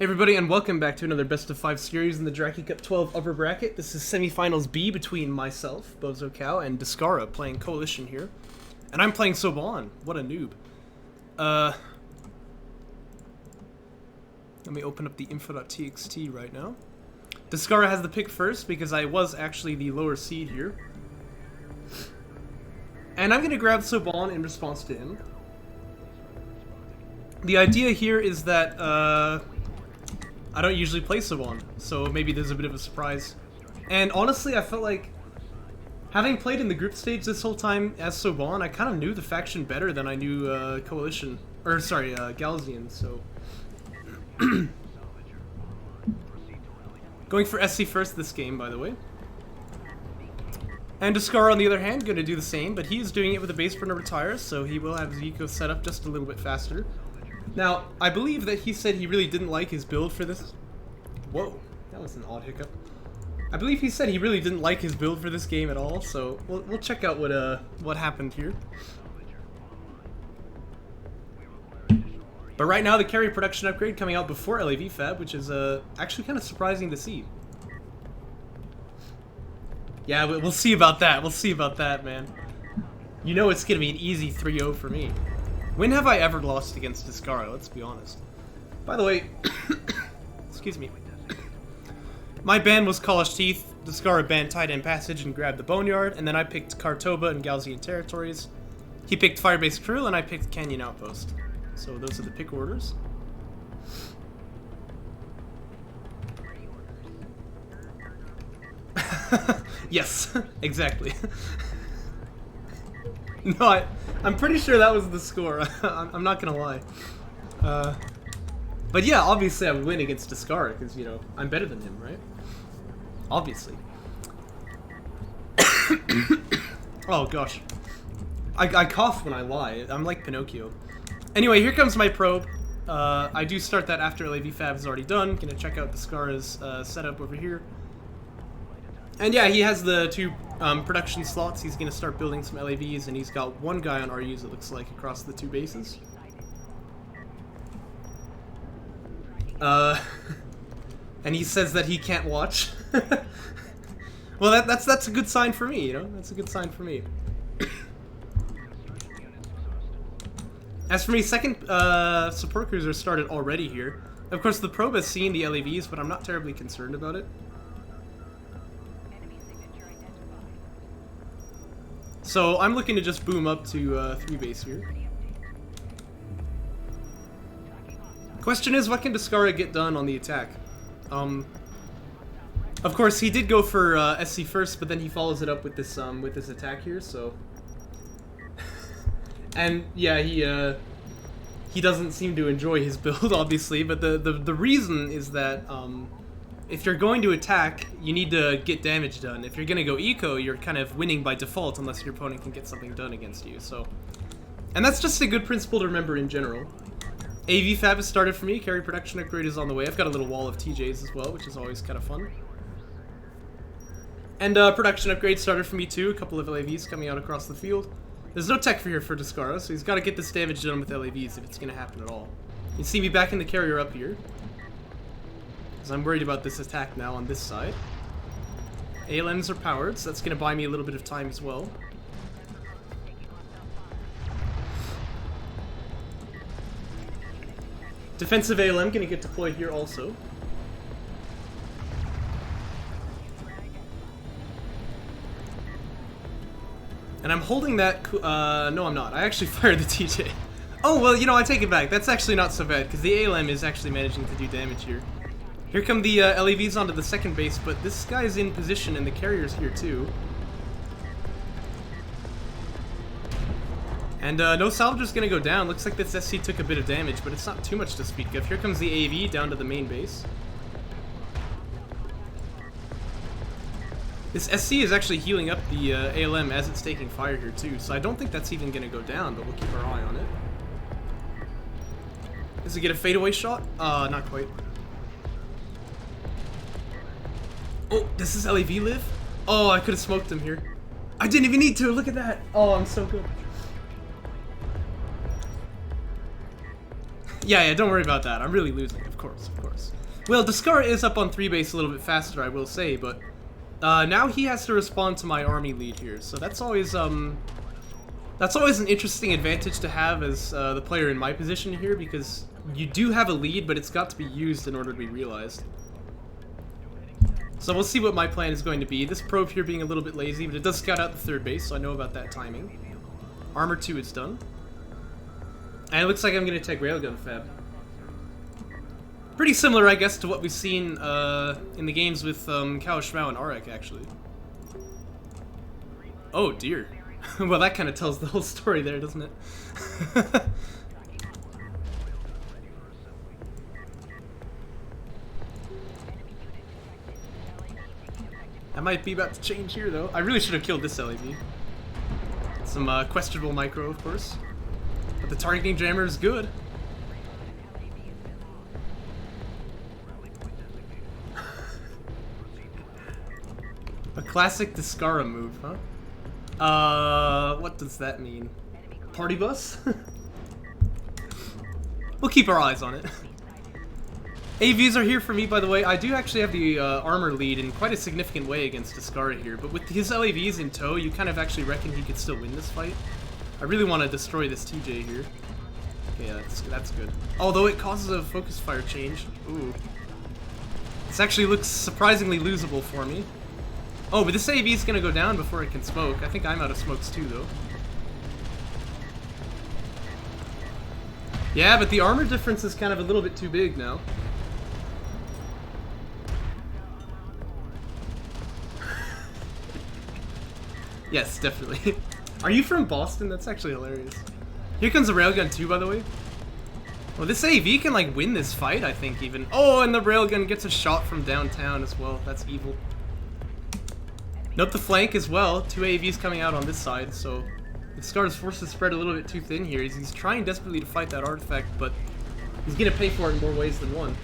Hey everybody, and welcome back to another Best of 5 series in the Jaraci Cup 12 upper bracket. This is Semifinals B between myself, Bozocow, and Descara playing Coalition here. And I'm playing Soban. What a noob. Let me open up the info.txt right now. Descara has the pick first because I was actually the lower seed here. And I'm going to grab Soban in response to him. The idea here is that, I don't usually play Swede, so maybe there's a bit of a surprise. And honestly, I felt like, having played in the group stage this whole time as Swede, I kind of knew the faction better than I knew Coalition, or sorry, Galzian, so... Going for SC first this game, by the way. And Descara, on the other hand, going to do the same, but he's doing it with a base burner retire, so he will have his eco set up just a little bit faster. Now, I believe that he said he really didn't like his build for this... Whoa, that was an odd hiccup. I believe he said he really didn't like his build for this game at all, so we'll check out what happened here. But right now, the carry production upgrade coming out before LAV Fab, which is actually kind of surprising to see. Yeah, we'll see about that. We'll see about that, man. You know it's going to be an easy 3-0 for me. When have I ever lost against Descara? Let's be honest. By the way, excuse me. My ban was College Teeth, Descara banned Tight End Passage and grabbed the Boneyard, and then I picked Kartoba and Galzian Territories. He picked Firebase Krill, and I picked Canyon Outpost. So those are the pick orders. Yes, exactly. No, I'm pretty sure that was the score. I'm not gonna lie. But yeah, obviously I would win against Descara because, you know, I'm better than him, right? Obviously. Oh gosh. I cough when I lie. I'm like Pinocchio. Anyway, here comes my probe. I do start that after LAV Fab is already done. Gonna check out Descara's setup over here. And yeah, he has the two production slots. He's going to start building some LAVs, and he's got one guy on RUs, it looks like, across the two bases. And he says that he can't watch. Well, that's a good sign for me, you know? That's a good sign for me. As for me, second support cruiser started already here. Of course, the probe has seen the LAVs, but I'm not terribly concerned about it. So I'm looking to just boom up to 3 base here. Question is, what can Descara get done on the attack? Of course, he did go for SC first, but then he follows it up with this attack here. So, and yeah, he doesn't seem to enjoy his build, obviously. But the reason is that if you're going to attack, you need to get damage done. If you're going to go eco, you're kind of winning by default unless your opponent can get something done against you. So, and that's just a good principle to remember in general. AV Fab has started for me. Carry production upgrade is on the way. I've got a little wall of TJs as well, which is always kind of fun. And production upgrade started for me too. A couple of LAVs coming out across the field. There's no tech for here for Descara, so he's got to get this damage done with LAVs if it's going to happen at all. You see me backing the carrier up here, because I'm worried about this attack now on this side. ALMs are powered, so that's going to buy me a little bit of time as well. Defensive ALM going to get deployed here also. And I'm holding that... no, I'm not. I actually fired the TJ. Oh, well, you know, I take it back. That's actually not so bad, because the ALM is actually managing to do damage here. Here come the LAVs onto the second base, but this guy's in position and the carrier's here too. And no salvager's gonna go down. Looks like this SC took a bit of damage, but it's not too much to speak of. Here comes the AV down to the main base. This SC is actually healing up the ALM as it's taking fire here too, so I don't think that's even gonna go down, but we'll keep our eye on it. Does it get a fadeaway shot? Not quite. Oh, does this LAV live? Oh, I could have smoked him here. I didn't even need to, look at that. Oh, I'm so good. Yeah, don't worry about that. I'm really losing, of course, of course. Well, Descara is up on 3 base a little bit faster, I will say, but now he has to respond to my army lead here, so that's always an interesting advantage to have as the player in my position here, because you do have a lead, but it's got to be used in order to be realized. So we'll see what my plan is going to be. This probe here being a little bit lazy, but it does scout out the 3rd base, so I know about that timing. Armor 2 is done. And it looks like I'm going to take Railgun Fab. Pretty similar, I guess, to what we've seen in the games with Kao Shmao and Arek, actually. Oh, dear. Well, that kind of tells the whole story there, doesn't it? That might be about to change here, though. I really should have killed this LAV. Some questionable micro, of course. But the targeting jammer is good. A classic Descara move, huh? What does that mean? Party bus? We'll keep our eyes on it. AVs are here for me, by the way. I do actually have the armor lead in quite a significant way against Descara here, but with his LAVs in tow, you kind of actually reckon he could still win this fight. I really want to destroy this TJ here. Okay, yeah, that's good. Although it causes a focus fire change. Ooh. This actually looks surprisingly losable for me. Oh, but this AV is going to go down before it can smoke. I think I'm out of smokes too, though. Yeah, but the armor difference is kind of a little bit too big now. Yes, definitely. Are you from Boston? That's actually hilarious. Here comes a railgun too, by the way. Well, this AV can, like, win this fight, I think, even. Oh, and the railgun gets a shot from downtown as well. That's evil. Note the flank as well. 2 AVs coming out on this side, so Descara's forces spread a little bit too thin here. He's trying desperately to fight that artifact, but he's gonna pay for it in more ways than one.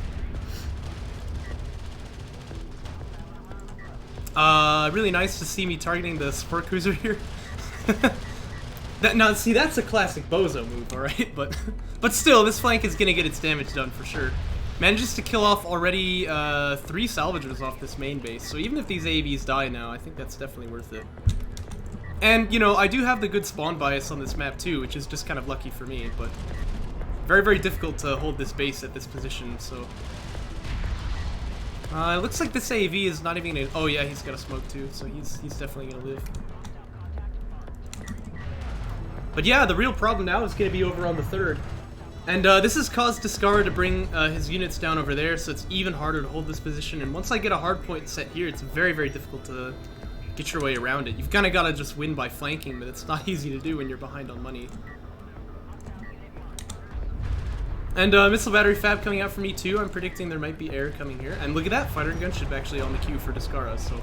Really nice to see me targeting the support cruiser here. Now, see, that's a classic Bozo move, alright? But still, this flank is gonna get its damage done for sure. Manages to kill off already 3 salvagers off this main base, so even if these AVs die now, I think that's definitely worth it. And, you know, I do have the good spawn bias on this map too, which is just kind of lucky for me, but very, very difficult to hold this base at this position, so... it looks like this AV is not even gonna... Oh yeah, he's got a smoke too, so he's definitely gonna live. But yeah, the real problem now is gonna be over on the 3rd. And this has caused Descara to bring his units down over there, so it's even harder to hold this position. And once I get a hard point set here, it's very, very difficult to get your way around it. You've kind of got to just win by flanking, but it's not easy to do when you're behind on money. And missile battery fab coming out for me too. I'm predicting there might be air coming here. And look at that, fighter and gunship actually on the queue for Descara, so...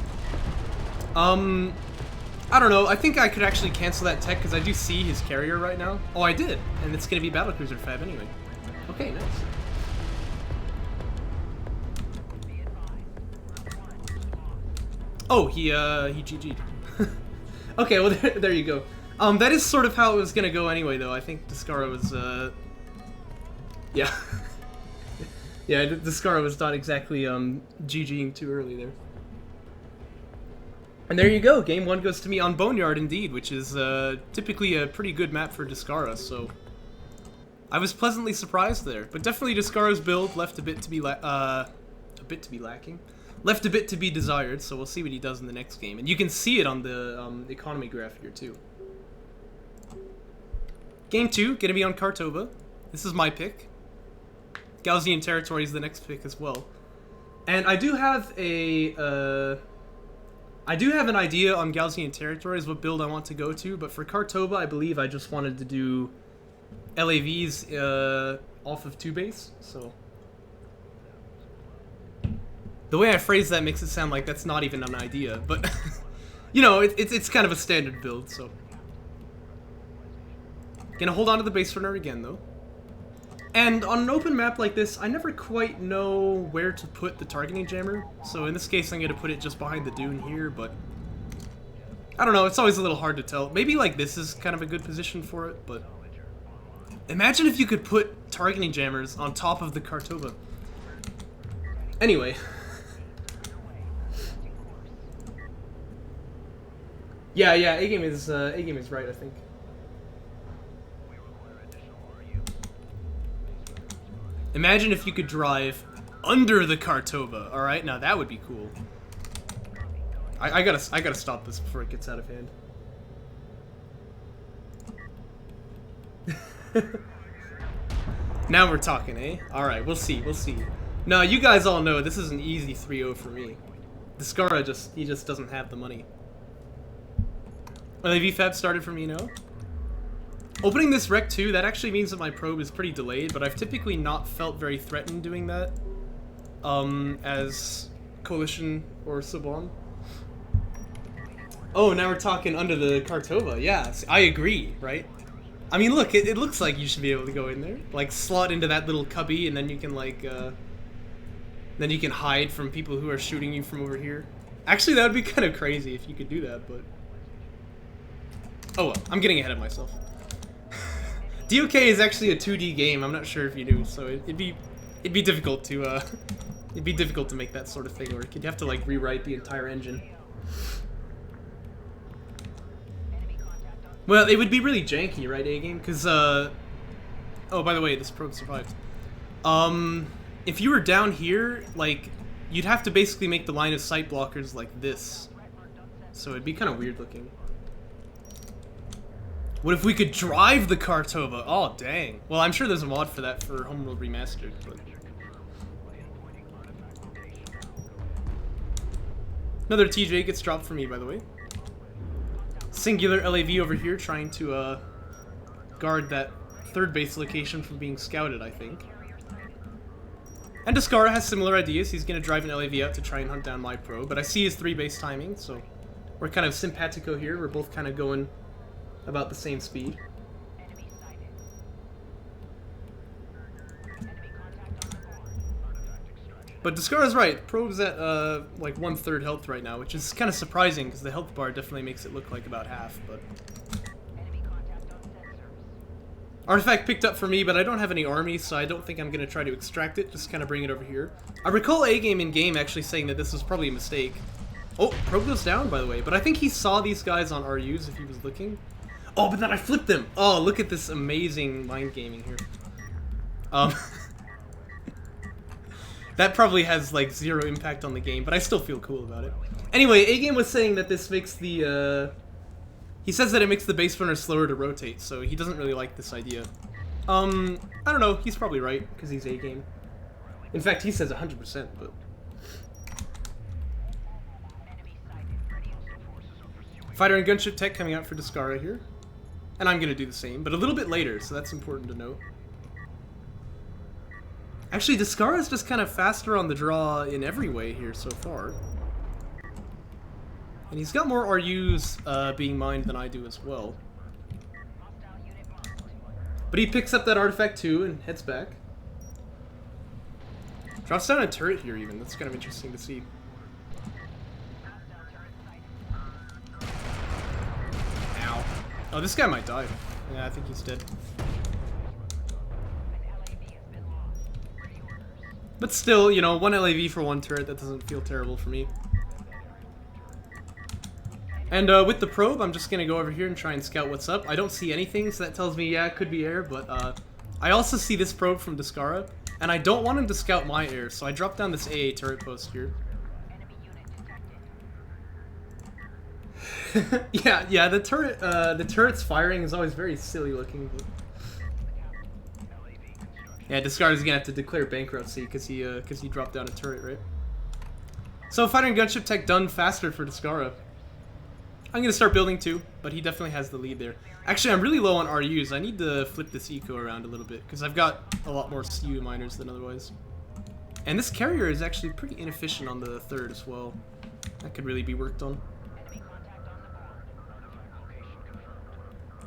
I don't know, I think I could actually cancel that tech because I do see his carrier right now. Oh, I did, and it's going to be battlecruiser fab anyway. Okay, nice. Oh, he GG'd. Okay, well, there you go. That is sort of how it was going to go anyway, though. I think Descara was, yeah. Yeah, Descara was not exactly, GGing too early there. And there you go, game 1 goes to me on Boneyard indeed, which is typically a pretty good map for Descara, so I was pleasantly surprised there. But definitely Descara's build left a bit to be lacking. Left a bit to be desired, so we'll see what he does in the next game. And you can see it on the economy graph here too. Game 2, gonna be on Kartova. This is my pick. Gaussian Territory is the next pick as well. And I do have a... I do have an idea on Gaussian Territories, what build I want to go to, but for Kartova, I believe I just wanted to do LAVs off of 2 base, so... The way I phrase that makes it sound like that's not even an idea, but... you know, it's kind of a standard build, so... Gonna hold on to the base runner again, though. And on an open map like this, I never quite know where to put the targeting jammer. So in this case, I'm going to put it just behind the dune here, but... I don't know, it's always a little hard to tell. Maybe like this is kind of a good position for it, but... Imagine if you could put targeting jammers on top of the Kartova. Anyway. Yeah, A-game is right, I think. Imagine if you could drive under the Kartova. All right, now that would be cool. I gotta stop this before it gets out of hand. Now we're talking, eh? All right, we'll see. No, you guys all know this is an easy 3-0 for me. Descara just doesn't have the money. Well, the VFAB started for me, no? Opening this Rec 2, that actually means that my probe is pretty delayed, but I've typically not felt very threatened doing that. As Coalition or Saban. Oh, now we're talking under the Kartova. Yeah, I agree, right? I mean, look, it looks like you should be able to go in there. Like, slot into that little cubby, and then you can, like, then you can hide from people who are shooting you from over here. Actually, that would be kind of crazy if you could do that, but... Oh well, I'm getting ahead of myself. DOK is actually a 2D game. I'm not sure if you knew, so it'd be difficult to make that sort of thing work. You'd have to like rewrite the entire engine. Well, it would be really janky, right, A-game? Because oh, by the way, this probe survived. If you were down here, like, you'd have to basically make the line of sight blockers like this. So it'd be kind of weird looking. What if we could drive the Kartova? Oh, dang. Well, I'm sure there's a mod for that for Homeworld Remastered, but... Another TJ gets dropped for me, by the way. Singular LAV over here trying to, guard that third base location from being scouted, I think. And Descara has similar ideas. He's going to drive an LAV out to try and hunt down my pro, but I see his 3-base timing, so we're kind of simpatico here. We're both kind of going about the same speed. But Descara's right. Probe's at, like 1/3 health right now, which is kind of surprising, because the health bar definitely makes it look like about half, but... Artifact picked up for me, but I don't have any army, so I don't think I'm going to try to extract it, just kind of bring it over here. I recall A-game in-game actually saying that this was probably a mistake. Oh, probe goes down, by the way, but I think he saw these guys on RUs if he was looking. Oh, but then I flipped them! Oh, look at this amazing mind gaming here. That probably has, like, 0 impact on the game, but I still feel cool about it. Anyway, A-game was saying that this makes the, he says that it makes the base runner slower to rotate, so he doesn't really like this idea. I don't know, he's probably right, because he's A-game. In fact, he says 100%, but... Fighter and gunship tech coming out for Descara here. And I'm going to do the same, but a little bit later, so that's important to note. Actually, Descara is just kind of faster on the draw in every way here so far. And he's got more RUs being mined than I do as well. But he picks up that artifact too and heads back. Drops down a turret here even, that's kind of interesting to see. Ow. Oh, this guy might die. Yeah, I think he's dead. But still, you know, 1 LAV for 1 turret, that doesn't feel terrible for me. And with the probe, I'm just gonna go over here and try and scout what's up. I don't see anything, so that tells me, yeah, it could be air, but I also see this probe from Descara, and I don't want him to scout my air, so I drop down this AA turret post here. yeah, the turret's firing is always very silly looking, but... Yeah, Descara's gonna have to declare bankruptcy because he dropped down a turret, right? So fighter and gunship tech done faster for Descara. I'm gonna start building too, but he definitely has the lead there. Actually, I'm really low on RUs. I need to flip this eco around a little bit because I've got a lot more CU miners than otherwise. And this carrier is actually pretty inefficient on the third as well. That could really be worked on.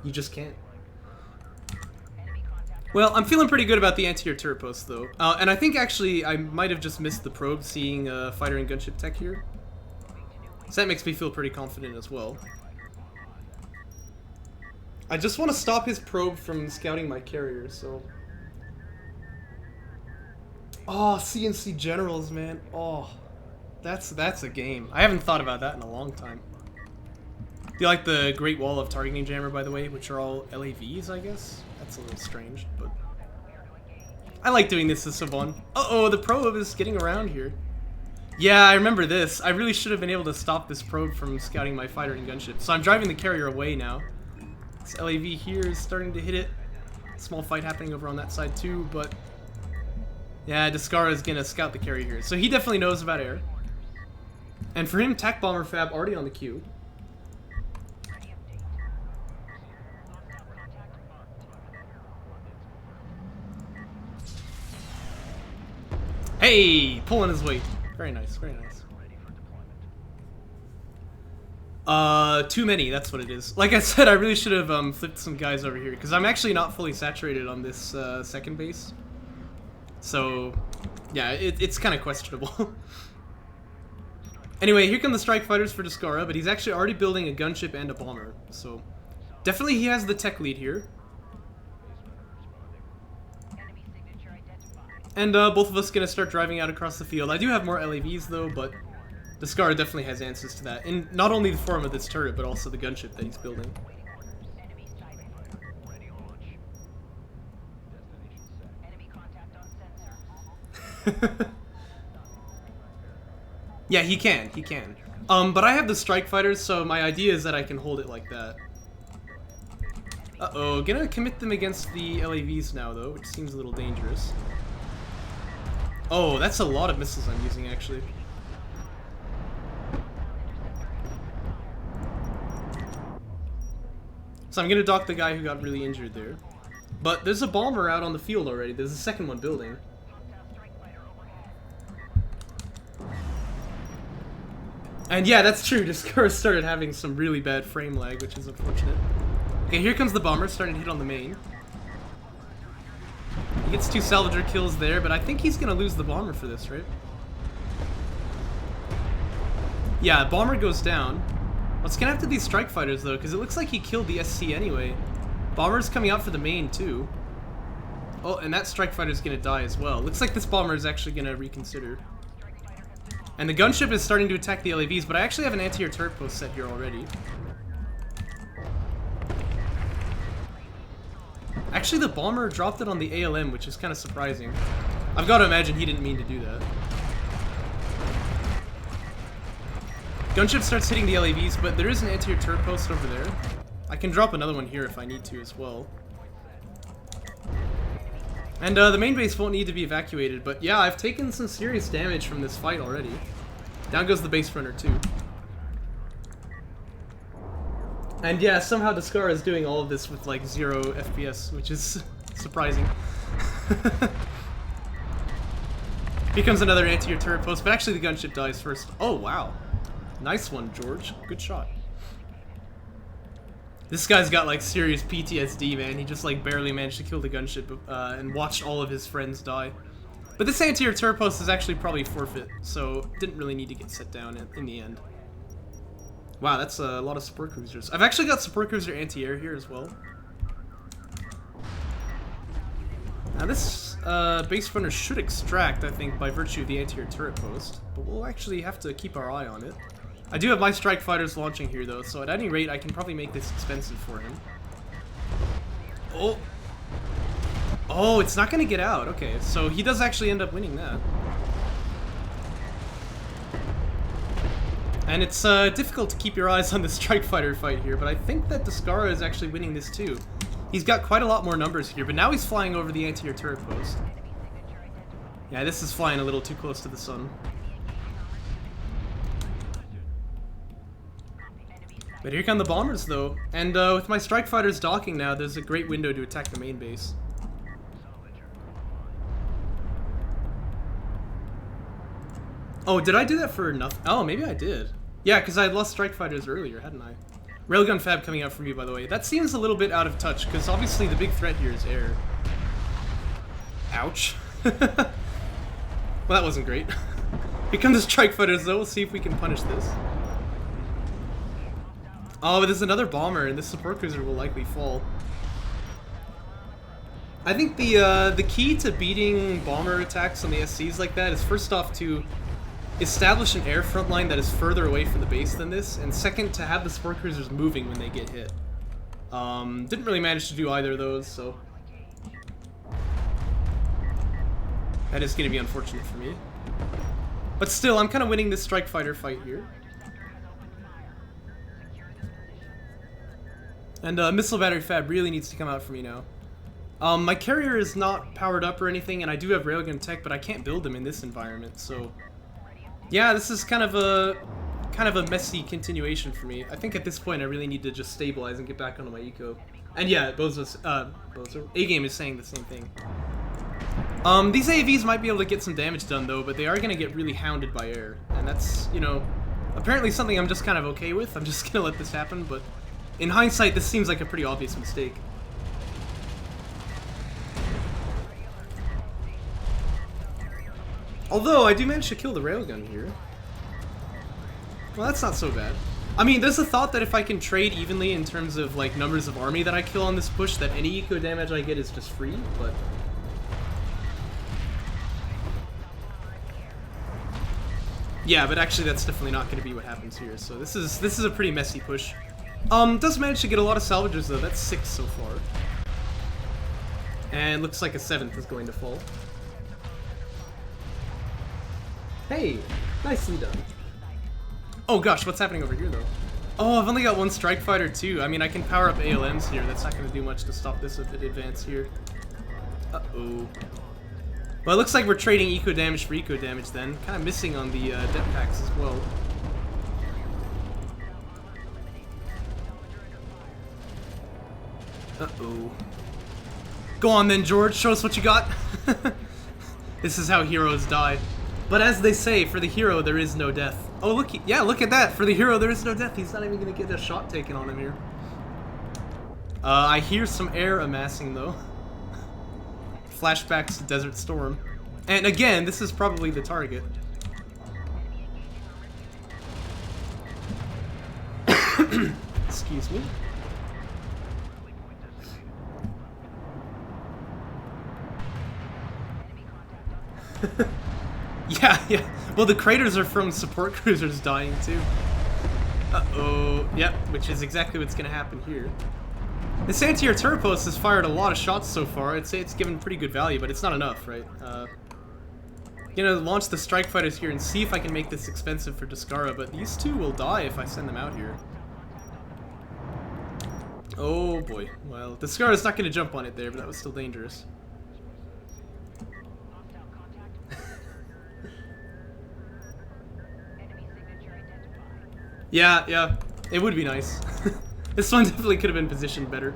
You just can't. Well, I'm feeling pretty good about the anti-air turret post, though. And I think, actually, I might have just missed the probe seeing fighter and gunship tech here. So that makes me feel pretty confident as well. I just want to stop his probe from scouting my carrier, so... Oh, CNC Generals, man. Oh, that's a game. I haven't thought about that in a long time. Do you like the Great Wall of Targeting Jammer, by the way, which are all LAVs, I guess? That's a little strange, but... I like doing this as Savon. Uh-oh, the probe is getting around here. Yeah, I remember this. I really should have been able to stop this probe from scouting my fighter and gunship. So I'm driving the carrier away now. This LAV here is starting to hit it. Small fight happening over on that side too, but... Yeah, Descara is gonna scout the carrier here. So he definitely knows about air. And for him, TAC Bomber Fab already on the queue. Hey! Pulling his weight. Very nice, very nice. Too many, that's what it is. Like I said, I really should have flipped some guys over here, because I'm actually not fully saturated on this second base. So, yeah, it's kind of questionable. Anyway, here come the strike fighters for Descara, but he's actually already building a gunship and a bomber. So, definitely he has the tech lead here. And both of us gonna start driving out across the field. I do have more LAVs though, but Descara definitely has answers to that. In not only the form of this turret, but also the gunship that he's building. Yeah, he can. But I have the strike fighters, so my idea is that I can hold it like that. Uh-oh, gonna commit them against the LAVs now though, which seems a little dangerous. Oh, that's a lot of missiles I'm using, actually. So I'm gonna dock the guy who got really injured there. But there's a bomber out on the field already. There's a second one building. And yeah, that's true. Descara started having some really bad frame lag, which is unfortunate. Okay, here comes the bomber starting to hit on the main. He gets 2 salvager kills there, but I think he's gonna lose the bomber for this, right? Yeah, bomber goes down. Let's get after these strike fighters though, because it looks like he killed the SC anyway. Bomber's coming out for the main too. Oh, and that strike fighter's gonna die as well. Looks like this bomber is actually gonna reconsider. And the gunship is starting to attack the LAVs, but I actually have an anti-air turret post set here already. Actually, the bomber dropped it on the ALM, which is kind of surprising. I've got to imagine he didn't mean to do that. Gunship starts hitting the LAVs, but there is an anti-air turret post over there. I can drop another one here if I need to as well. And the main base won't need to be evacuated, but yeah, I've taken some serious damage from this fight already. Down goes the base runner too. And yeah, somehow Descara is doing all of this with like 0 FPS, which is surprising. Here comes another anti-air turret post, but actually the gunship dies first. Oh wow. Nice one, George. Good shot. This guy's got like serious PTSD, man. He just like barely managed to kill the gunship and watched all of his friends die. But this anti-air turret post is actually probably forfeit, so didn't really need to get set down in the end. Wow, that's a lot of support cruisers. I've actually got support cruiser anti-air here as well. Now this base runner should extract, I think, by virtue of the anti-air turret post, but we'll actually have to keep our eye on it. I do have my strike fighters launching here though, so at any rate I can probably make this expensive for him. Oh! Oh, it's not gonna get out. Okay, so he does actually end up winning that. And it's difficult to keep your eyes on the strike fighter fight here, but I think that Descara is actually winning this too. He's got quite a lot more numbers here, but now he's flying over the anti-air turret post. Yeah, this is flying a little too close to the sun. But here come the bombers though, and with my strike fighters docking now, there's a great window to attack the main base. Oh, did I do that for nothing? Oh, maybe I did. Yeah, because I had lost strike fighters earlier, hadn't I? Railgun Fab coming out for me, by the way. That seems a little bit out of touch, because obviously the big threat here is air. Ouch. Well, that wasn't great. Here come the strike fighters though, we'll see if we can punish this. Oh, there's another bomber, and this support cruiser will likely fall. I think the key to beating bomber attacks on the SCs like that is first off to establish an air front line that is further away from the base than this, and second to have the support cruisers moving when they get hit. Didn't really manage to do either of those, so that is going to be unfortunate for me. But still, I'm kind of winning this strike fighter fight here. And missile battery fab really needs to come out for me now. My carrier is not powered up or anything, and I do have railgun tech, but I can't build them in this environment, so yeah, this is kind of a messy continuation for me. I think at this point I really need to just stabilize and get back onto my eco. And yeah, A-Game is saying the same thing. These AAVs might be able to get some damage done though, but they are going to get really hounded by air. And that's, you know, apparently something I'm just kind of okay with. I'm just going to let this happen, but in hindsight this seems like a pretty obvious mistake. Although, I do manage to kill the railgun here. Well, that's not so bad. I mean, there's a thought that if I can trade evenly in terms of, like, numbers of army that I kill on this push, that any eco damage I get is just free, but yeah, but actually that's definitely not going to be what happens here, so this is a pretty messy push. Does manage to get a lot of salvagers, though. That's 6 so far. And looks like a 7th is going to fall. Hey, nicely done. Oh gosh, what's happening over here though? Oh, I've only got one strike fighter too. I mean, I can power up ALMs here. That's not going to do much to stop this if it advances here. Uh-oh. Well, it looks like we're trading eco damage for eco damage then. Kind of missing on the dep packs as well. Uh-oh. Go on then, George. Show us what you got. This is how heroes die. But as they say, for the hero, there is no death. Oh, look, yeah, look at that. For the hero, there is no death. He's not even going to get a shot taken on him here. I hear some air amassing, though. Flashbacks to Desert Storm. And again, this is probably the target. Excuse me. Yeah. Well, the craters are from support cruisers dying, too. Uh-oh. Yep, which is exactly what's gonna happen here. This anti-air turret post has fired a lot of shots so far. I'd say it's given pretty good value, but it's not enough, right? Gonna launch the strike fighters here and see if I can make this expensive for Descara, but these two will die if I send them out here. Oh boy. Well, Descara's not gonna jump on it there, but that was still dangerous. Yeah, it would be nice. This one definitely could have been positioned better.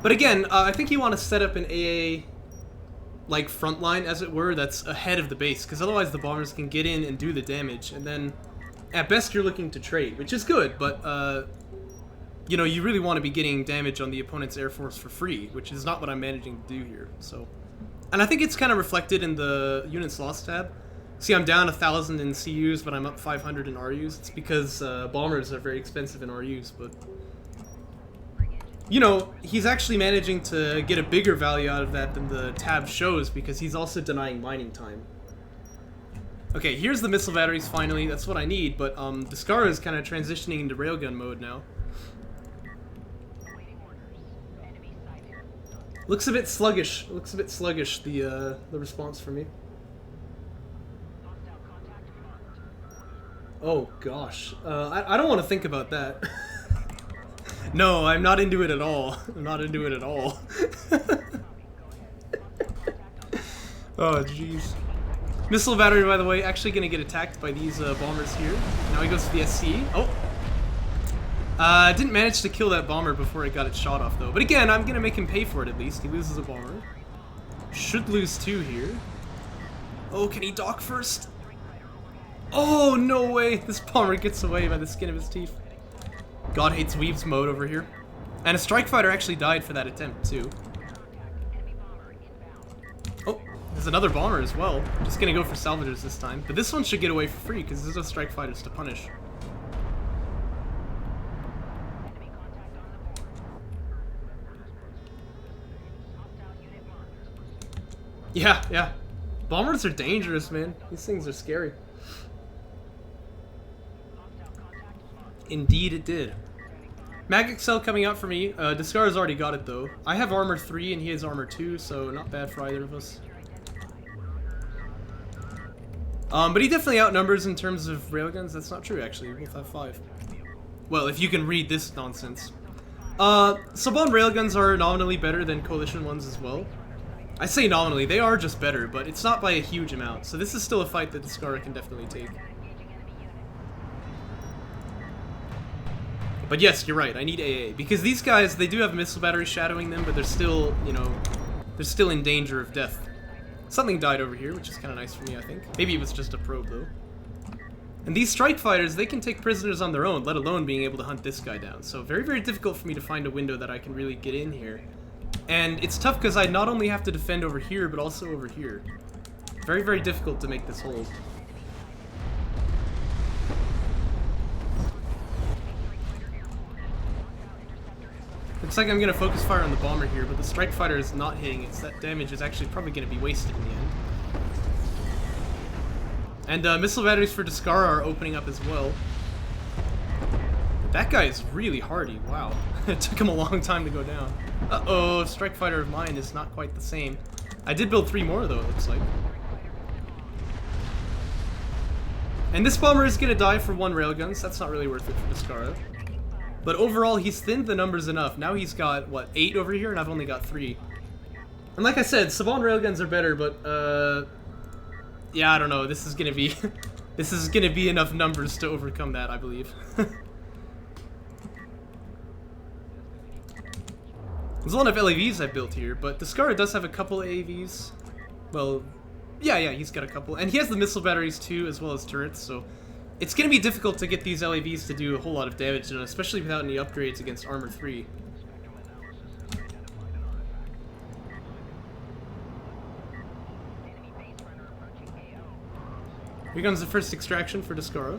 But again, I think you want to set up an AA, like, front line, as it were, that's ahead of the base, because otherwise the bombers can get in and do the damage, and then, at best, you're looking to trade, which is good, but, you know, you really want to be getting damage on the opponent's air force for free, which is not what I'm managing to do here, so. And I think it's kind of reflected in the units lost tab. See, I'm down 1,000 in CUs, but I'm up 500 in RUs. It's because bombers are very expensive in RUs, but you know, he's actually managing to get a bigger value out of that than the tab shows because he's also denying mining time. Okay, here's the missile batteries finally. That's what I need, but Descara is kind of transitioning into railgun mode now. Looks a bit sluggish. Looks a bit sluggish, the response for me. Oh gosh, I don't want to think about that. No, I'm not into it at all. I'm not into it at all. Oh jeez. Missile battery, by the way, actually gonna get attacked by these bombers here. Now he goes to the SC. Oh! Didn't manage to kill that bomber before it got its shot off though. But again, I'm gonna make him pay for it at least. He loses a bomber. Should lose 2 here. Oh, can he dock first? Oh, no way! This bomber gets away by the skin of his teeth. God hates Weaves mode over here. And a strike fighter actually died for that attempt, too. Oh, there's another bomber as well. I'm just gonna go for salvagers this time. But this one should get away for free, because there's no strike fighters to punish. Yeah, yeah. Bombers are dangerous, man. These things are scary. Indeed it did. Mag Excel coming out for me. Descara's already got it, though. I have armor 3 and he has armor 2, so not bad for either of us. But he definitely outnumbers in terms of railguns. That's not true, actually. We both have 5. Well, if you can read this nonsense. Sabon railguns are nominally better than Coalition ones as well. I say nominally, they are just better, but it's not by a huge amount. So this is still a fight that Descara can definitely take. But yes, you're right, I need AA. Because these guys, they do have missile batteries shadowing them, but they're still, you know, they're still in danger of death. Something died over here, which is kind of nice for me, I think. Maybe it was just a probe, though. And these strike fighters, they can take prisoners on their own, let alone being able to hunt this guy down. So very, very difficult for me to find a window that I can really get in here. And it's tough because I not only have to defend over here, but also over here. Very, very difficult to make this hold. Looks like I'm going to focus fire on the bomber here, but the strike fighter is not hitting it, so that damage is actually probably going to be wasted in the end. And missile batteries for Descara are opening up as well. But that guy is really hardy, wow. It took him a long time to go down. Uh-oh, strike fighter of mine is not quite the same. I did build 3 more though, it looks like. And this bomber is going to die for 1 railgun, so that's not really worth it for Descara. But overall, he's thinned the numbers enough. Now he's got, what, 8 over here, and I've only got 3. And like I said, Sabon railguns are better, but, yeah, I don't know. This is gonna be... this is gonna be enough numbers to overcome that, I believe. There's a lot of LAVs I built here, but Descara does have a couple AAVs. Well, yeah, he's got a couple. And he has the missile batteries, too, as well as turrets, so... It's going to be difficult to get these LAVs to do a whole lot of damage, especially without any upgrades against Armor 3. Here comes the first extraction for Descara.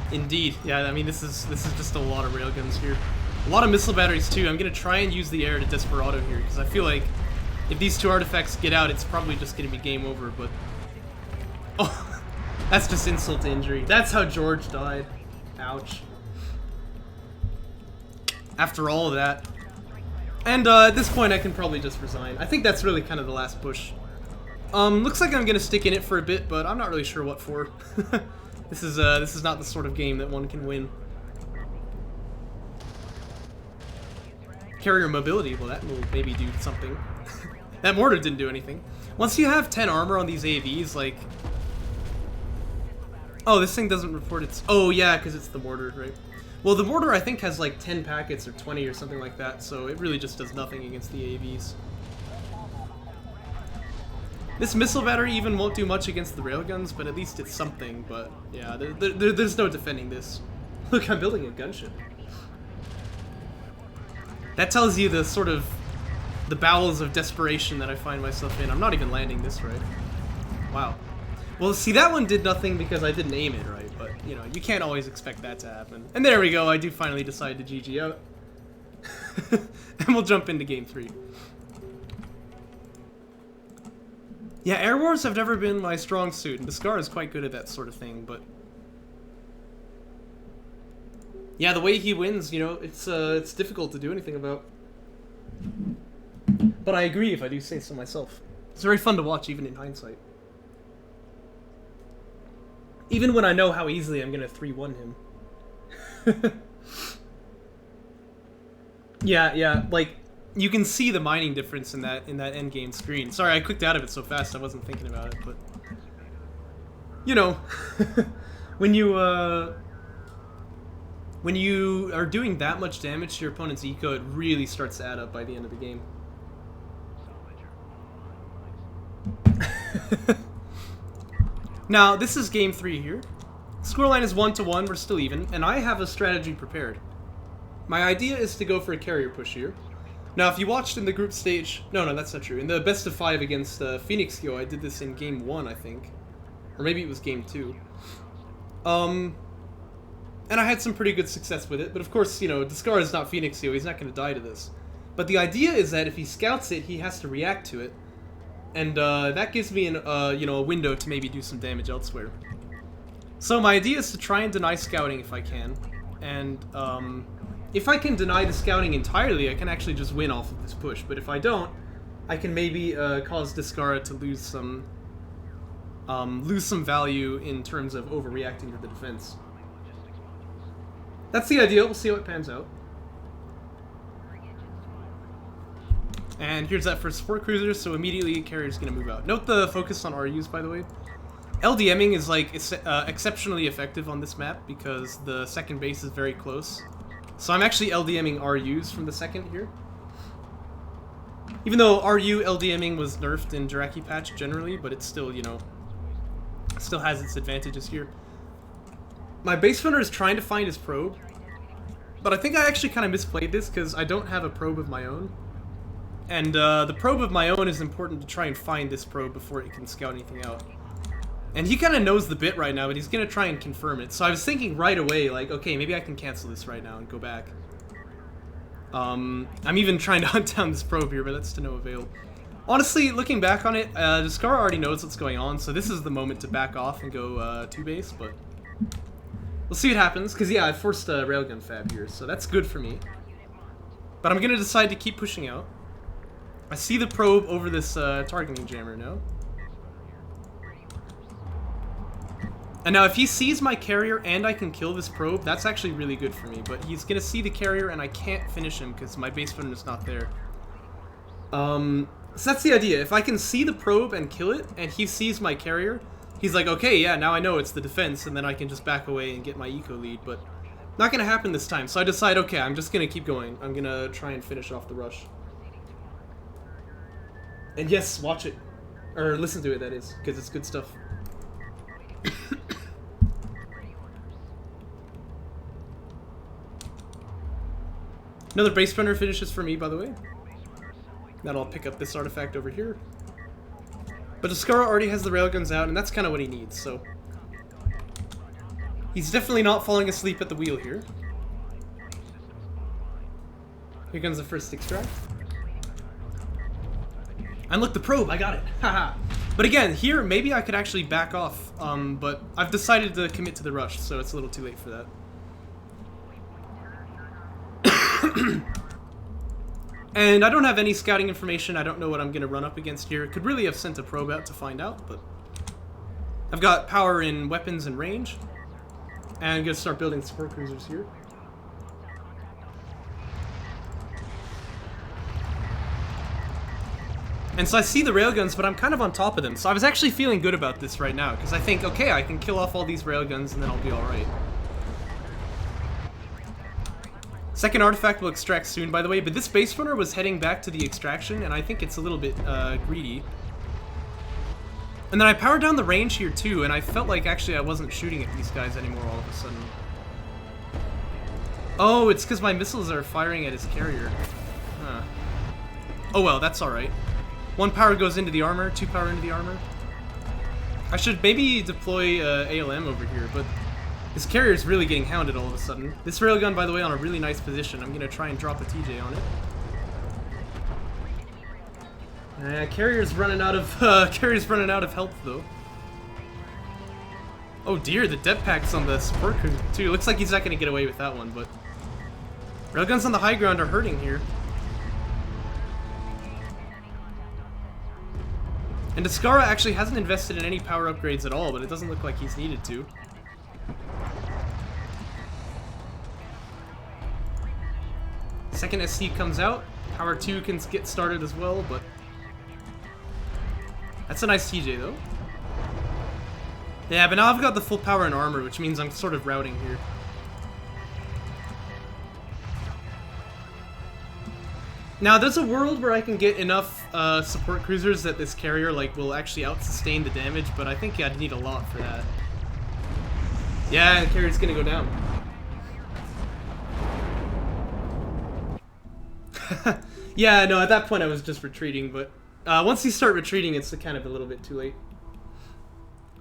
Indeed, yeah, I mean, this is just a lot of railguns here. A lot of missile batteries, too. I'm going to try and use the air to Desperado here, because I feel like if these 2 artifacts get out, it's probably just going to be game over, but... Oh, that's just insult to injury. That's how George died. Ouch. After all of that. And at this point, I can probably just resign. I think that's really kind of the last push. Looks like I'm going to stick in it for a bit, but I'm not really sure what for. This is not the sort of game that one can win. Carrier mobility, well that will maybe do something. That mortar didn't do anything. Once you have 10 armor on these AVs, like... Oh, this thing doesn't report its... Oh yeah, because it's the mortar, right? Well, the mortar I think has like 10 packets or 20 or something like that, so it really just does nothing against the AVs. This missile battery even won't do much against the railguns, but at least it's something, but yeah, there's no defending this. Look, I'm building a gunship. That tells you the sort of, the bowels of desperation that I find myself in. I'm not even landing this right. Wow. Well, see, that one did nothing because I didn't aim it right, but, you know, you can't always expect that to happen. And there we go, I do finally decide to GG out. And we'll jump into game 3. Yeah, air wars have never been my strong suit, and Descara is quite good at that sort of thing, but... Yeah, the way he wins, you know, it's difficult to do anything about. But I agree, if I do say so myself. It's very fun to watch, even in hindsight. Even when I know how easily I'm gonna 3-1 him. Yeah, like... You can see the mining difference in that endgame screen. Sorry, I clicked out of it so fast I wasn't thinking about it, but... You know, when you are doing that much damage to your opponent's eco, it really starts to add up by the end of the game. Now, this is game 3 here. Scoreline is 1-1, we're still even, and I have a strategy prepared. My idea is to go for a carrier push here. Now, if you watched in the group stage... No, that's not true. In the best of 5 against Phoenix Yo, I did this in game 1, I think. Or maybe it was game 2. And I had some pretty good success with it. But of course, you know, Descara is not Phoenix Yo. He's not going to die to this. But the idea is that if he scouts it, he has to react to it. And that gives me an, you know, a window to maybe do some damage elsewhere. So my idea is to try and deny scouting if I can. And if I can deny the scouting entirely, I can actually just win off of this push. But if I don't, I can maybe cause Descara to lose some value in terms of overreacting to the defense. That's the idea. We'll see how it pans out. And here's that for support cruisers, so immediately carrier's gonna move out. Note the focus on RUs, by the way. LDMing is like exceptionally effective on this map because the second base is very close. So I'm actually LDMing RUs from the second here. Even though RU LDMing was nerfed in Jaraci patch generally, but it's still, you know, still has its advantages here. My base runner is trying to find his probe, but I think I actually kind of misplayed this because I don't have a probe of my own. And the probe of my own is important to try and find this probe before it can scout anything out. And he kind of knows the bit right now, but he's going to try and confirm it. So I was thinking right away, like, okay, maybe I can cancel this right now and go back. I'm even trying to hunt down this probe here, but that's to no avail. Honestly, looking back on it, Descara already knows what's going on, so this is the moment to back off and go 2-base, but we'll see what happens, because yeah, I forced a railgun fab here, so that's good for me. But I'm going to decide to keep pushing out. I see the probe over this targeting jammer now. And now if he sees my carrier and I can kill this probe, that's actually really good for me. But he's going to see the carrier and I can't finish him because my base runner is not there. So that's the idea. If I can see the probe and kill it, and he sees my carrier, he's like, okay, yeah, now I know it's the defense, and then I can just back away and get my eco lead. But not going to happen this time. So I decide, okay, I'm just going to keep going. I'm going to try and finish off the rush. And yes, watch it. Or listen to it, that is, because it's good stuff. Another base runner finishes for me, by the way. Now I'll pick up this artifact over here. But Descara already has the railguns out, and that's kind of what he needs, so... He's definitely not falling asleep at the wheel here. Here comes the first extract. Unlock the probe, I got it. Haha. But again, here, maybe I could actually back off, but I've decided to commit to the rush, so it's a little too late for that. And I don't have any scouting information. I don't know what I'm going to run up against here. Could really have sent a probe out to find out, but... I've got power in weapons and range. And I'm going to start building support cruisers here. And so I see the railguns, but I'm kind of on top of them. So I was actually feeling good about this right now, because I think, okay, I can kill off all these railguns and then I'll be alright. Second artifact will extract soon, by the way, but this base runner was heading back to the extraction, and I think it's a little bit greedy. And then I powered down the range here too, and I felt like actually I wasn't shooting at these guys anymore all of a sudden. Oh, it's because my missiles are firing at his carrier. Huh. Oh well, that's alright. 1 power goes into the armor, 2 power into the armor. I should maybe deploy ALM over here, but his carrier is really getting hounded all of a sudden. This railgun, by the way, on a really nice position. I'm gonna try and drop a TJ on it. Carrier's running out of health though. Oh dear, the depth pack's on the support cruiser too. Looks like he's not gonna get away with that one, but railguns on the high ground are hurting here. And Descara actually hasn't invested in any power upgrades at all, but it doesn't look like he's needed to. Second SC comes out. Power 2 can get started as well, but... That's a nice TJ, though. Yeah, but now I've got the full power and armor, which means I'm sort of routing here. Now, there's a world where I can get enough support cruisers that this carrier like will actually out-sustain the damage, but I think I'd need a lot for that. Yeah, the carrier's gonna go down. Yeah, no, at that point I was just retreating, but once you start retreating, it's kind of a little bit too late.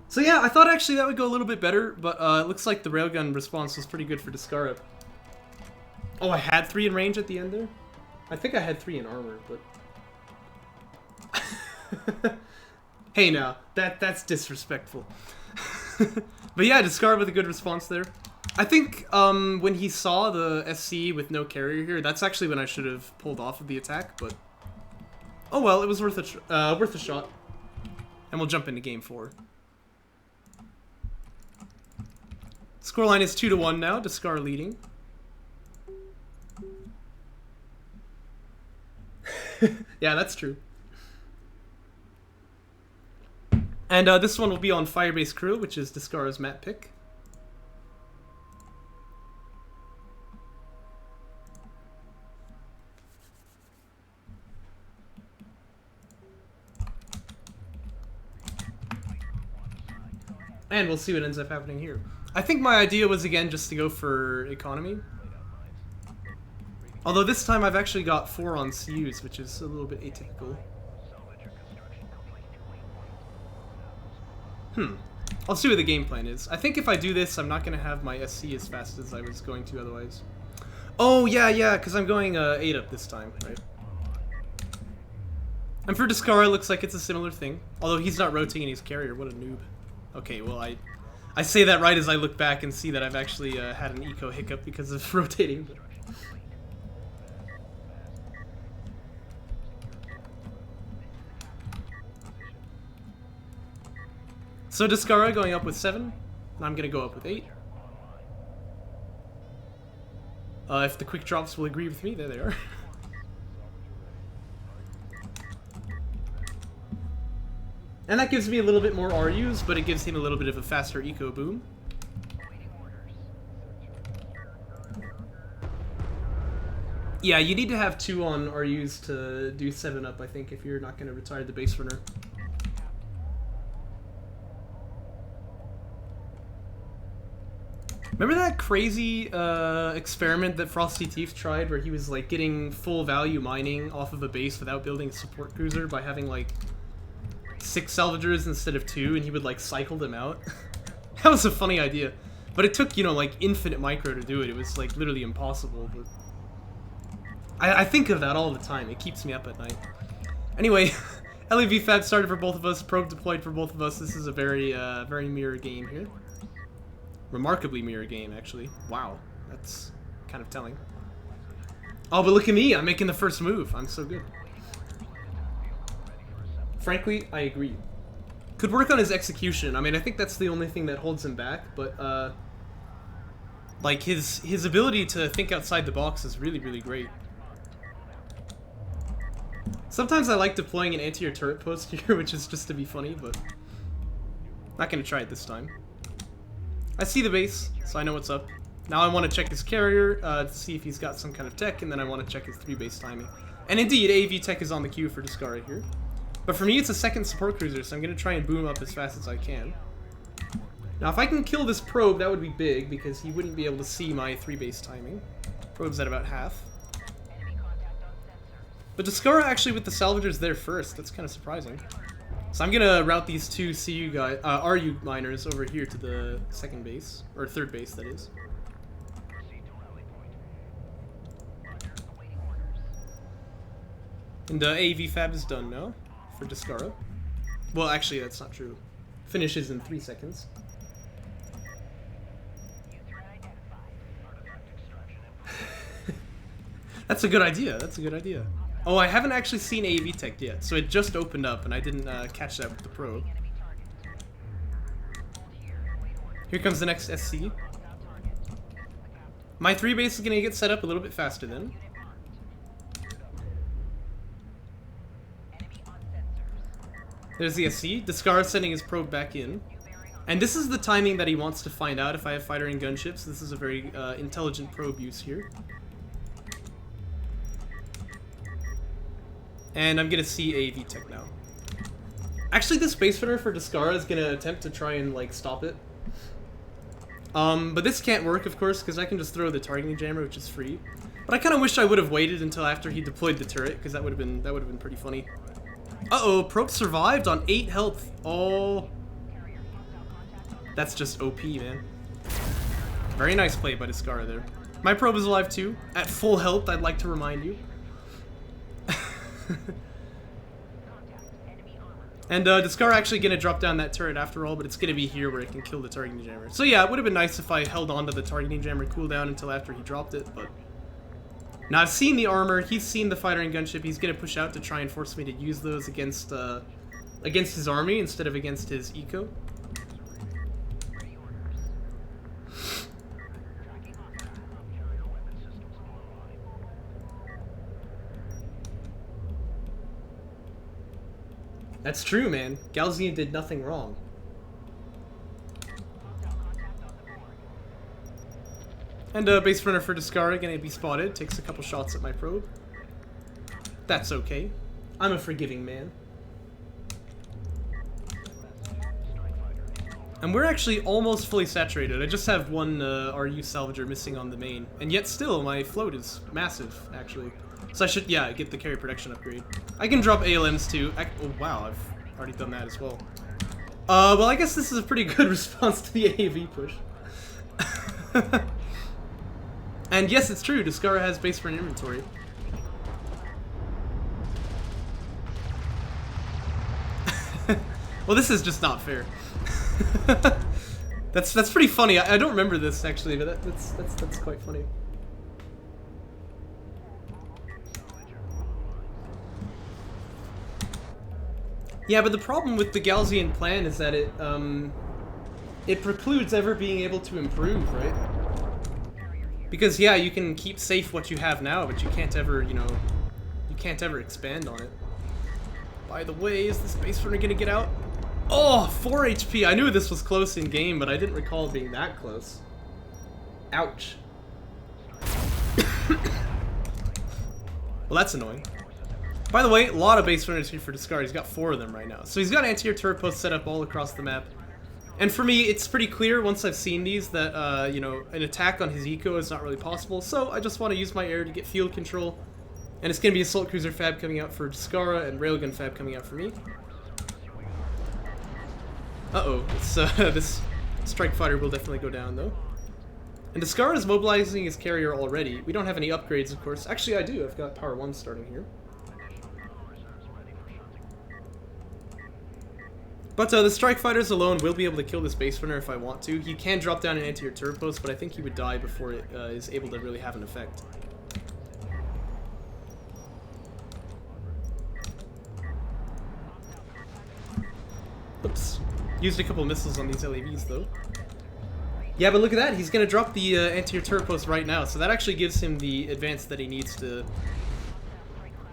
So yeah, I thought actually that would go a little bit better, but it looks like the railgun response was pretty good for Descara. Oh, I had 3 in range at the end there? I think I had 3 in armor, but... Hey now, that's disrespectful. But yeah, Descara with a good response there. I think when he saw the SC with no carrier here, that's actually when I should have pulled off of the attack, but... Oh well, it was worth a shot. And we'll jump into game 4. Scoreline is 2-1 now, Descara leading. Yeah, that's true. And this one will be on Firebase Crew, which is Descara's map pick. And we'll see what ends up happening here. I think my idea was, again, just to go for economy. Although this time I've actually got 4 on CUs, which is a little bit atypical. I'll see what the game plan is. I think if I do this, I'm not going to have my SC as fast as I was going to otherwise. Oh, yeah, because I'm going 8 up this time, right? And for Descara, it looks like it's a similar thing. Although he's not rotating his carrier. What a noob. Okay, well, I say that right as I look back and see that I've actually had an eco hiccup because of rotating. But... So Descara going up with 7, and I'm going to go up with 8. If the quick drops will agree with me, there they are. And that gives me a little bit more RUs, but it gives him a little bit of a faster eco boom. Yeah, you need to have 2 on RUs to do 7 up, I think, if you're not going to retire the base runner. Remember that crazy experiment that Frosty Teeth tried where he was like getting full value mining off of a base without building a support cruiser by having like 6 salvagers instead of 2, and he would like cycle them out? That was a funny idea. But it took, you know, like infinite micro to do it. It was like literally impossible. But I think of that all the time. It keeps me up at night. Anyway, LEV Fab started for both of us, probe deployed for both of us. This is a very, very mirror game here. Remarkably mirror game, actually. Wow, that's kind of telling. Oh, but look at me, I'm making the first move. I'm so good. Frankly, I agree. Could work on his execution. I mean, I think that's the only thing that holds him back, but, like, his ability to think outside the box is really, really great. Sometimes I like deploying an anti-air turret post here, which is just to be funny, but not gonna try it this time. I see the base, so I know what's up. Now I want to check his carrier to see if he's got some kind of tech, and then I want to check his 3-base timing. And indeed, AV tech is on the queue for Descara here. But for me, it's a second support cruiser, so I'm going to try and boom up as fast as I can. Now, if I can kill this probe, that would be big, because he wouldn't be able to see my 3-base timing. Probe's at about half. But Descara actually with the salvagers there first. That's kind of surprising. So I'm gonna route these 2 CU guys, RU miners over here to the 2nd base, or 3rd base, that is. And AV Fab is done now for Descara. Well, actually, that's not true. Finishes in 3 seconds. That's a good idea. That's a good idea. Oh, I haven't actually seen AV Tech yet, so it just opened up, and I didn't catch that with the probe. Here comes the next SC. My 3-base is going to get set up a little bit faster then. There's the SC. Descara sending his probe back in. And this is the timing that he wants to find out if I have fighter and gunships. This is a very intelligent probe use here. And I'm gonna see AV Tech now. Actually, the Space Runner for Descara is gonna attempt to try and, like, stop it. But this can't work, of course, because I can just throw the targeting jammer, which is free. But I kind of wish I would have waited until after he deployed the turret, because that would have been pretty funny. Uh-oh, Probe survived on 8 health. Oh. That's just OP, man. Very nice play by Descara there. My probe is alive too. At full health, I'd like to remind you. And Descara actually gonna drop down that turret after all, but it's gonna be here where it can kill the targeting jammer. So yeah, it would have been nice if I held on to the targeting jammer cooldown until after he dropped it, but... Now I've seen the armor, he's seen the fighter and gunship, he's gonna push out to try and force me to use those against his army instead of against his eco. That's true, man. Galzian did nothing wrong. And base runner for Descara gonna be spotted. Takes a couple shots at my probe. That's okay. I'm a forgiving man. And we're actually almost fully saturated. I just have one RU salvager missing on the main. And yet still, my float is massive, actually. So I should, yeah, get the carry protection upgrade. I can drop ALMs too. Oh wow, I've already done that as well. Well, I guess this is a pretty good response to the AAV push. And yes, it's true, Descara has base for an inventory. Well, this is just not fair. That's pretty funny. I don't remember this actually, but that's quite funny. Yeah, but the problem with the Galzian plan is that it precludes ever being able to improve, right? Because yeah, you can keep safe what you have now, but you can't ever, you know, you can't ever expand on it. By the way, is this base runner gonna get out? Oh, 4 HP. I knew this was close in game, but I didn't recall it being that close. Ouch. Well, that's annoying. By the way, a lot of base runners here for Descara. He's got 4 of them right now. So he's got anti-air turret posts set up all across the map. And for me, it's pretty clear once I've seen these that, you know, an attack on his eco is not really possible. So I just want to use my air to get field control. And it's going to be Assault Cruiser Fab coming out for Descara and Railgun Fab coming out for me. Uh-oh, this Strike Fighter will definitely go down, though. And Descara is mobilizing his carrier already. We don't have any upgrades, of course. Actually, I do. I've got Power 1 starting here. But the Strike Fighters alone will be able to kill this base runner if I want to. He can drop down an anti-air turret post, but I think he would die before it is able to really have an effect. Oops. Used a couple missiles on these LAVs, though. Yeah, but look at that. He's going to drop the anti-air turret post right now, so that actually gives him the advance that he needs to,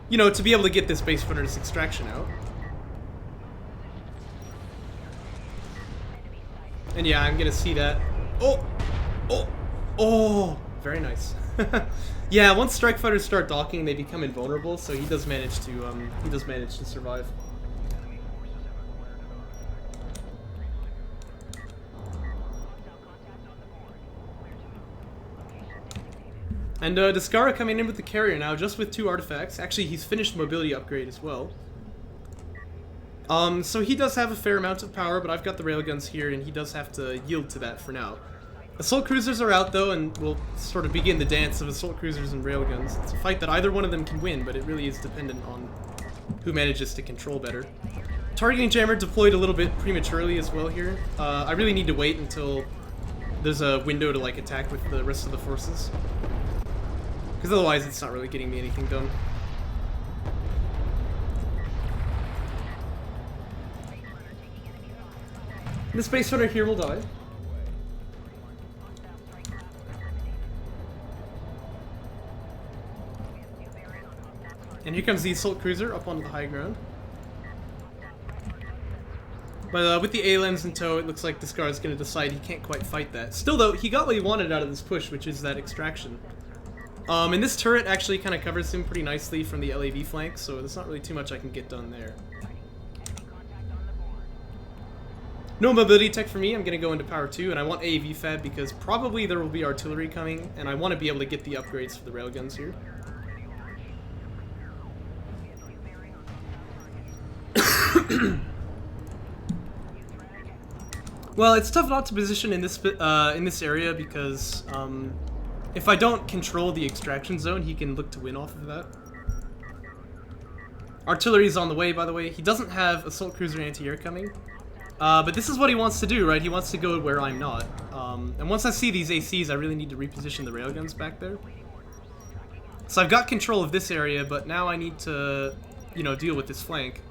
you know, to be able to get this base runner's extraction out. And yeah, I'm gonna see that. Oh! Oh! Oh! Very nice. Yeah, once strike fighters start docking, they become invulnerable, so he does manage to survive. And Descara coming in with the carrier now, just with 2 artifacts. Actually, he's finished mobility upgrade as well. So he does have a fair amount of power, but I've got the railguns here, and he does have to yield to that for now. Assault cruisers are out, though, and we'll sort of begin the dance of assault cruisers and railguns. It's a fight that either one of them can win, but it really is dependent on who manages to control better. Targeting jammer deployed a little bit prematurely as well here. I really need to wait until there's a window to, like, attack with the rest of the forces. Because otherwise it's not really getting me anything done. The space runner here will die. And here comes the assault cruiser up onto the high ground. But with the ALMs in tow, it looks like Descara is going to decide he can't quite fight that. Still though, he got what he wanted out of this push, which is that extraction. And this turret actually kind of covers him pretty nicely from the LAV flank, so there's not really too much I can get done there. No mobility tech for me, I'm gonna go into power 2, and I want AAV fab because probably there will be artillery coming, and I want to be able to get the upgrades for the railguns here. Well, it's tough not to position in this area because if I don't control the extraction zone, he can look to win off of that. Artillery's on the way, by the way. He doesn't have assault cruiser anti-air coming. But this is what he wants to do, right? He wants to go where I'm not. And once I see these ACs, I really need to reposition the railguns back there. So I've got control of this area, but now I need to, you know, deal with this flank.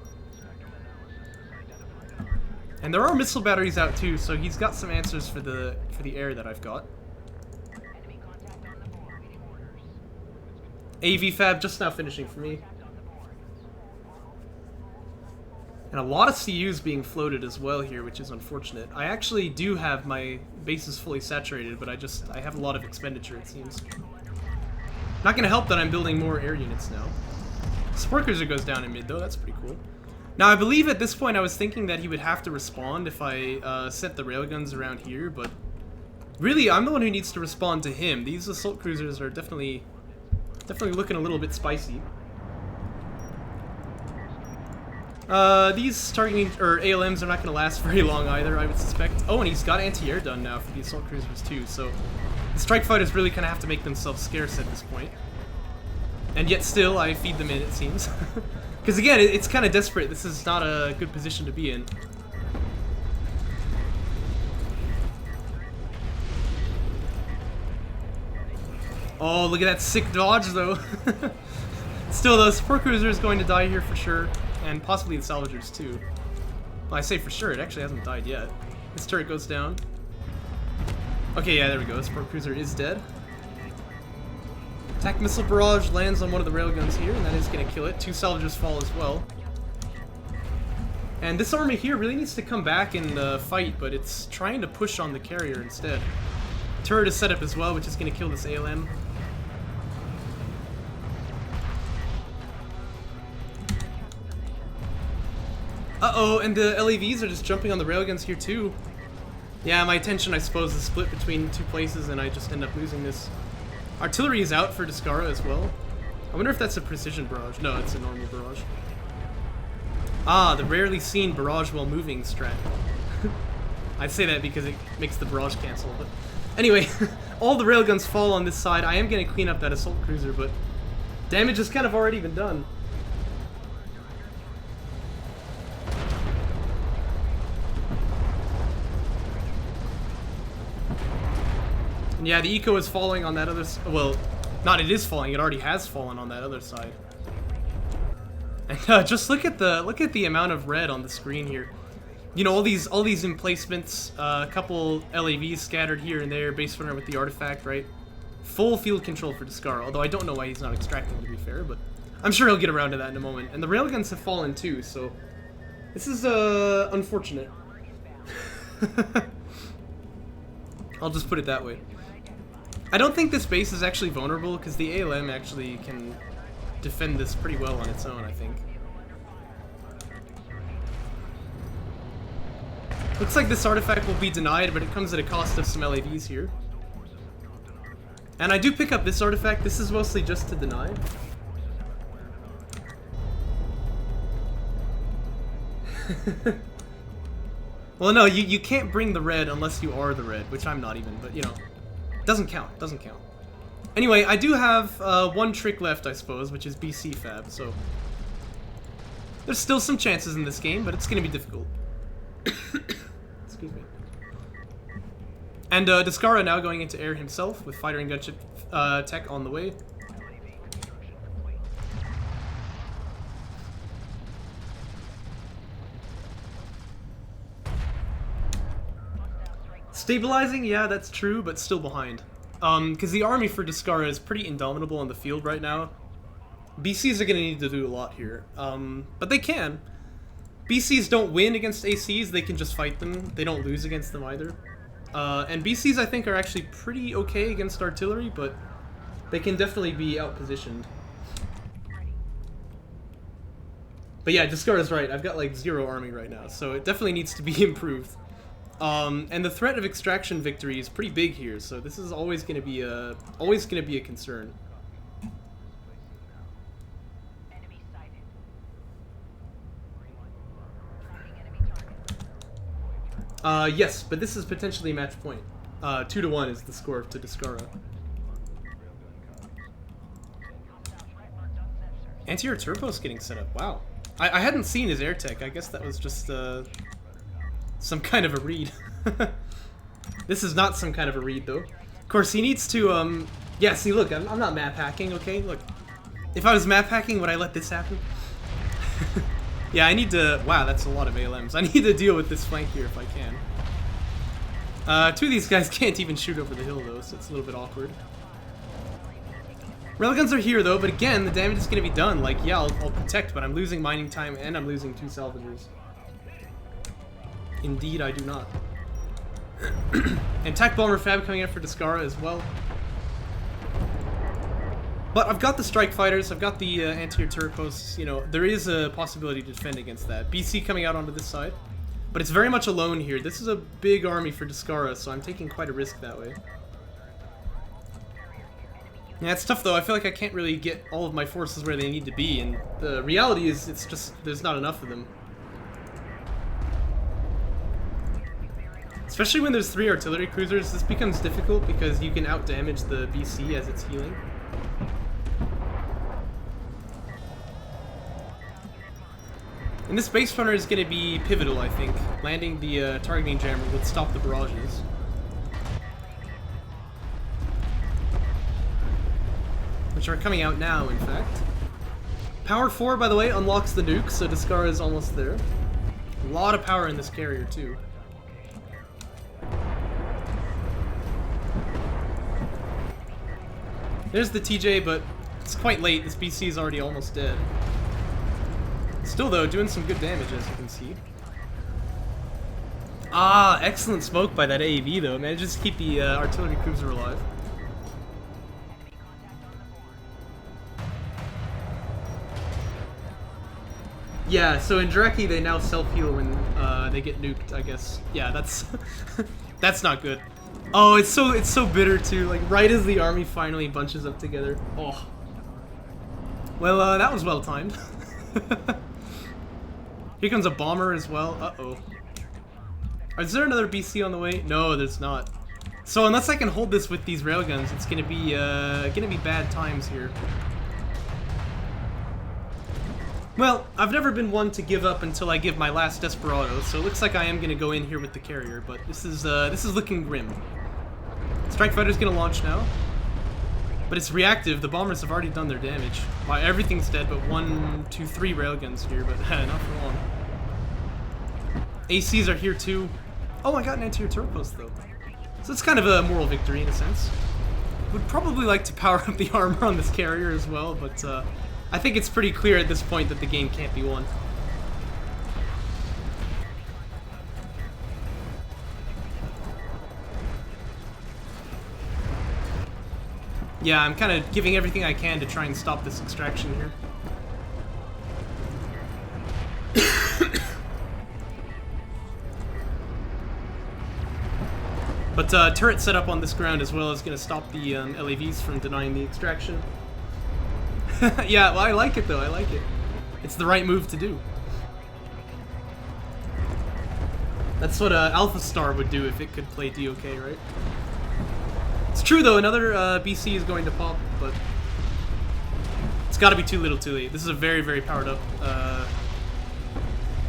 And there are missile batteries out too, so he's got some answers for the air that I've got. AV fab just now finishing for me. And a lot of CUs being floated as well here, which is unfortunate. I actually do have my bases fully saturated, but I have a lot of expenditure, it seems. Not gonna help that I'm building more air units now. Support cruiser goes down in mid though, that's pretty cool. Now I believe at this point I was thinking that he would have to respond if I set the railguns around here, but really I'm the one who needs to respond to him. These assault cruisers are definitely looking a little bit spicy. These targeting or ALMs are not going to last very long either, I would suspect. Oh, and he's got anti-air done now for the assault cruisers too, so the strike fighters really kind of have to make themselves scarce at this point. And yet still, I feed them in, it seems. Because again, it's kind of desperate. This is not a good position to be in. Oh, look at that sick dodge, though. Still, though, support cruiser is going to die here for sure. And possibly the salvagers too. Well, I say for sure, it actually hasn't died yet. This turret goes down. Okay, yeah, there we go. Support cruiser is dead. Attack missile barrage lands on one of the railguns here, and that is going to kill it. 2 salvagers fall as well. And this army here really needs to come back and fight, but it's trying to push on the carrier instead. Turret is set up as well, which is going to kill this ALM. Uh-oh, and the LAVs are just jumping on the railguns here too. Yeah, my attention, I suppose, is split between 2 places, and I just end up losing this. Artillery is out for Descara as well. I wonder if that's a precision barrage. No, it's a normal barrage. Ah, the rarely seen barrage while moving strat. I say that because it makes the barrage cancel, but... Anyway, all the railguns fall on this side. I am going to clean up that assault cruiser, but damage has kind of already been done. Yeah, the eco is falling on that other well, not it is falling, it already has fallen on that other side. And just look at the amount of red on the screen here. You know, all these emplacements, a couple LAVs scattered here and there, base runner with the artifact, right? Full field control for Descara, although I don't know why he's not extracting, to be fair, but I'm sure he'll get around to that in a moment. And the railguns have fallen too, so this is unfortunate. I'll just put it that way. I don't think this base is actually vulnerable, because the ALM actually can defend this pretty well on its own, I think. Looks like this artifact will be denied, but it comes at a cost of some LAVs here. And I do pick up this artifact. This is mostly just to deny. Well, no, you can't bring the red unless you are the red, which I'm not even, but, you know. Doesn't count, doesn't count. Anyway, I do have 1 trick left, I suppose, which is BC fab, so... There's still some chances in this game, but it's going to be difficult. Excuse me. And Descara now going into air himself, with fighter and gunship tech on the way. Stabilizing, yeah, that's true, but still behind. Because the army for Descara is pretty indomitable on the field right now. BCs are going to need to do a lot here. But they can. BCs don't win against ACs, they can just fight them. They don't lose against them either. And BCs, I think, are actually pretty okay against artillery, but they can definitely be outpositioned. But yeah, Descara's right, I've got like 0 army right now, so it definitely needs to be improved. And the threat of extraction victory is pretty big here, so this is always going to be a concern. Yes, but this is potentially match point. 2-1 is the score to Descara. Anti-air turbo's getting set up. Wow. I hadn't seen his air tech. I guess that was just some kind of a read. This is not some kind of a read, though. Of course, he needs to, yeah, see, look, I'm not map hacking, okay? Look. If I was map hacking, would I let this happen? Yeah, I need to... Wow, that's a lot of ALMs. I need to deal with this flank here if I can. Two of these guys can't even shoot over the hill, though, so it's a little bit awkward. Railguns are here, though, but again, the damage is going to be done. Like, yeah, I'll protect, but I'm losing mining time and I'm losing 2 salvagers. Indeed, I do not. And Tac Bomber Fab coming out for Descara as well. But I've got the Strike Fighters, I've got the anti-air turret posts, you know, there is a possibility to defend against that. BC coming out onto this side. But it's very much alone here. This is a big army for Descara, so I'm taking quite a risk that way. Yeah, it's tough though. I feel like I can't really get all of my forces where they need to be, and the reality is it's just there's not enough of them. Especially when there's 3 artillery cruisers, this becomes difficult because you can out-damage the BC as it's healing. And this base runner is going to be pivotal, I think. Landing the targeting jammer would stop the barrages. Which are coming out now, in fact. Power 4, by the way, unlocks the nuke, so Descara is almost there. A lot of power in this carrier, too. There's the TJ, but it's quite late. This BC is already almost dead. Still, though, doing some good damage, as you can see. Ah, excellent smoke by that AEV, though. Manages to keep the artillery cruiser alive. Yeah, so in Jaraci they now self-heal when they get nuked, I guess. Yeah, that's that's not good. Oh, it's so bitter too. Like right as the army finally bunches up together. Oh. Well, that was well timed. Here comes a bomber as well. Uh-oh. Is there another BC on the way? No, there's not. So unless I can hold this with these railguns, it's gonna be bad times here. Well, I've never been one to give up until I give my last Desperado, so it looks like I am going to go in here with the carrier, but this is looking grim. Strike Fighter's going to launch now. But it's reactive, the bombers have already done their damage. Wow, everything's dead but 1, 2, 3 railguns here, but not for long. ACs are here too. Oh, I got an anti-air turret post though. So it's kind of a moral victory in a sense. Would probably like to power up the armor on this carrier as well, but I think it's pretty clear at this point that the game can't be won. Yeah, I'm kind of giving everything I can to try and stop this extraction here. But turret setup on this ground as well is going to stop the LAVs from denying the extraction. Yeah, well, I like it though, I like it. It's the right move to do. That's what Alpha Star would do if it could play DOK, right? It's true though, another BC is going to pop, but it's gotta be too little too late. This is a very, very powered up,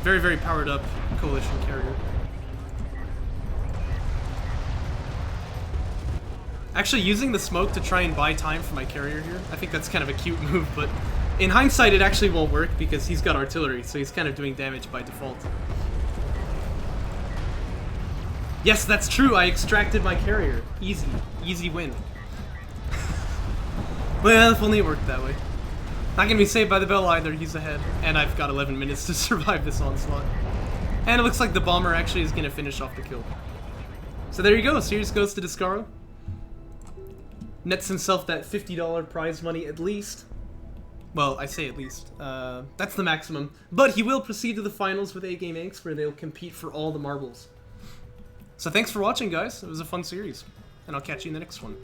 very powered up coalition carrier. Actually, using the smoke to try and buy time for my carrier here, I think that's kind of a cute move, but in hindsight it actually won't work because he's got artillery, so he's kind of doing damage by default. Yes, that's true, I extracted my carrier. Easy. Easy win. Well, if only it worked that way. Not gonna be saved by the bell either, he's ahead. And I've got 11 minutes to survive this onslaught. And it looks like the bomber actually is gonna finish off the kill. So there you go, series goes to Descara. Nets himself that $50 prize money at least. Well, I say at least. That's the maximum. But he will proceed to the finals with A-Game Inks, where they'll compete for all the marbles. So thanks for watching, guys. It was a fun series. And I'll catch you in the next one.